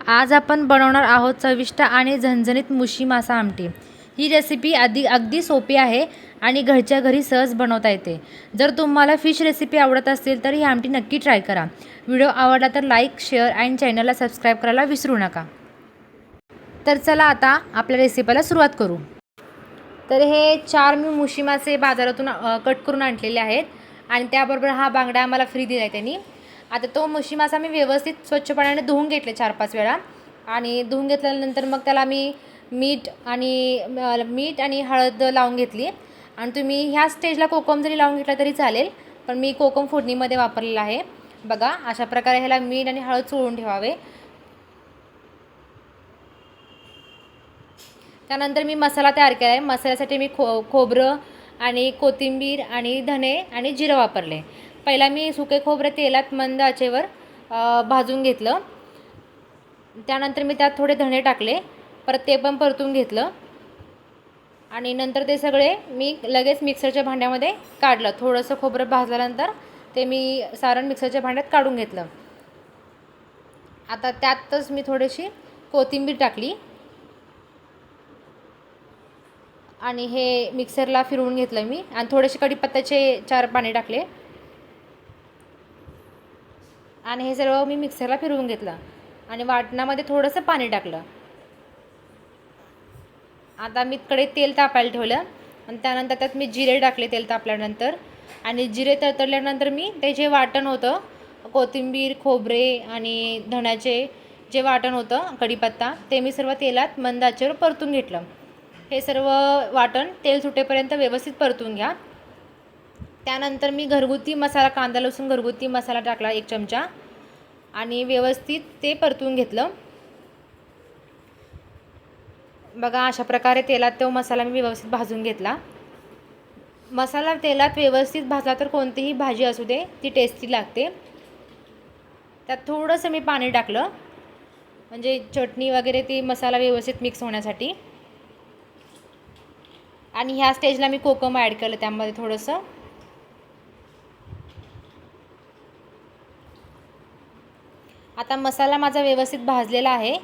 आज आपण बनवणार आहोत चविष्ट आणि झणझणीत मुशी मासा आमटी। ही रेसिपी अगदी सोपी आहे आणि घरच्या घरी सहज बनवता येते। जर तुम्हाला फिश रेसिपी आवडत असेल तर ही आमटी नक्की ट्राय करा। व्हिडिओ आवडला तर लाईक, शेअर आणि चॅनलला सबस्क्राईब करायला विसरू नका। तर चला आता आपल्या रेसिपीला सुरुवात करू। तर हे 4 मी मुशी मासे बाजारातून कट करून आणलेले आहेत आणि त्याबरोबर हा बांगडा आम्हाला फ्री दिलाय त्यांनी। आता तो मुशी मासा मी व्यवस्थित स्वच्छ पाण्याने धुवून घेतले 4-5 वेळा आणि धुवून घेतल्यानंतर मग त्याला मी मीठ आणि हळद लावून घेतली आणि तुम्ही ह्या स्टेजला कोकम जरी लावून घेतला तरी चालेल, पण मी कोकम फोडणीमध्ये वापरलेला आहे। बघा अशा प्रकारे ह्याला मीठ आणि हळद चोळून ठेवावे। त्यानंतर मी मसाला तयार केला आहे। मसाल्यासाठी मी खोबरं आणि कोथिंबीर आणि धने आणि जिरं वापरले। पहिला मी सुके खोबरे तेलात मंद आचेवर भाजून घेतलं। त्यानंतर मी त्यात थोडे धने टाकले, परत ते पण परतून घेतलं आणि नंतर ते सगळे मी लगेच मिक्सरच्या भांड्यामध्ये काढलं। थोडंसं खोबरं भाजल्यानंतर ते मी सारण मिक्सरच्या भांड्यात काढून घेतलं। आता त्यातच मी थोडीशी कोथिंबीर टाकली आणि हे मिक्सरला फिरवून घेतलं मी आणि थोडेसे कढीपत्त्याचे 4 पाने टाकले आणि हे सर्व मी मिक्सरला फिरवून घेतलं आणि वाटणामध्ये थोडंसं पाणी टाकलं। आता मी कढईत तेल तापायला ठेवलं आणि त्यानंतर त्यात मी जिरे टाकले तेल तापल्यानंतर आणि जिरे तळतळल्यानंतर मी ते जे वाटण होतं कोथिंबीर, खोबरे आणि धण्याचे जे वाटण होतं कढीपत्ता ते मी सर्व तेलात मंद आचेवर परतून घेतलं। हे सर्व वाटण तेल सुटेपर्यंत व्यवस्थित परतून घ्या। त्यानंतर मी घरगुती मसाला कांदा लसूण घरगुती मसाला टाकला 1 चमचा आणि व्यवस्थित ते परतून घेतलं। बघा अशा प्रकारे तेलात तो मसाला मी व्यवस्थित भाजून घेतला। मसाला तेलात व्यवस्थित भाजला तर कोणतीही भाजी असू दे ती टेस्टी लागते। त्यात थोडंसं मी पाणी टाकलं म्हणजे चटणी वगैरे ती मसाला व्यवस्थित मिक्स होण्यासाठी आणि ह्या स्टेजला मी कोकम ॲड केलं त्यामध्ये थोडंसं। आता मसाला माझा व्यवस्थित भाजलेला आहे।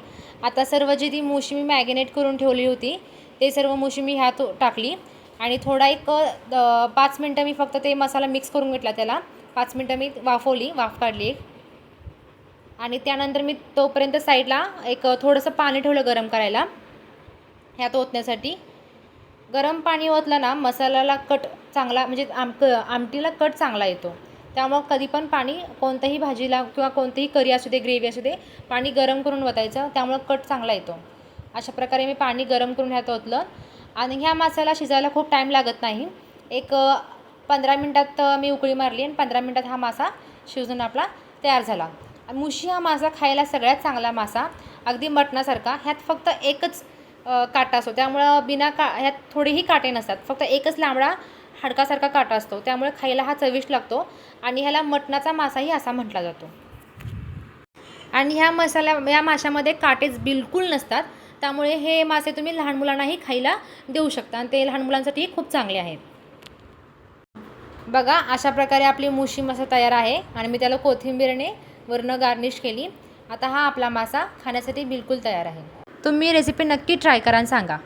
आता सर्व जी ती मुशी मी मॅरिनेट करून ठेवली होती ते सर्व मुशी मी ह्यात टाकली आणि थोडा एक 5 मिनटं मी फक्त ते मसाला मिक्स करून घेतला। त्याला 5 मिनटं मी वाफ काढली आणि त्यानंतर मी तोपर्यंत साईडला एक थोडंसं पाणी ठेवलं गरम करायला ह्यात ओतण्यासाठी। गरम पाणी ओतलं ना मसाल्याला कट चांगला म्हणजे आमटीला कट चांगला येतो। त्यामुळे कधी पण पाणी कोणत्याही भाजीला किंवा कोणतीही करी असू दे ग्रेव्ही असू दे पाणी गरम करून ओतायचं, त्यामुळे कट चांगला येतो। अशा प्रकारे मी पाणी गरम करून ह्यात ओतलं आणि ह्या मसाला शिजायला खूप टाईम लागत नाही। एक 15 मिनटात मी उकळी मारली आणि 15 मिनटात हा मासा शिजून आपला तयार झाला। मुशी हा मासा खायला सगळ्यात चांगला मासा, अगदी मटणासारखा। ह्यात फक्त एकच काटा असतो, त्यामुळे ह्यात थोडेही काटे नसतात, फक्त एकच लांबडा हाडकासारखा काटा असतो, त्यामुळे खायला हा चविष्ट लागतो आणि ह्याला मटणाचा मासाही असा म्हटला जातो। आणि ह्या माशामध्ये काटेच बिलकुल नसतात, त्यामुळे हे मासे तुम्ही लहान मुलांनाही खायला देऊ शकता आणि ते लहान मुलांसाठी खूप चांगले आहेत। बघा अशा प्रकारे आपली मुशी मासा तयार आहे आणि मी त्याला कोथिंबीरने वरनं गार्निश केली। आता हा आपला मासा खाण्यासाठी बिलकुल तयार आहे। तुम्ही रेसिपी नक्की ट्राय करा आणि सांगा।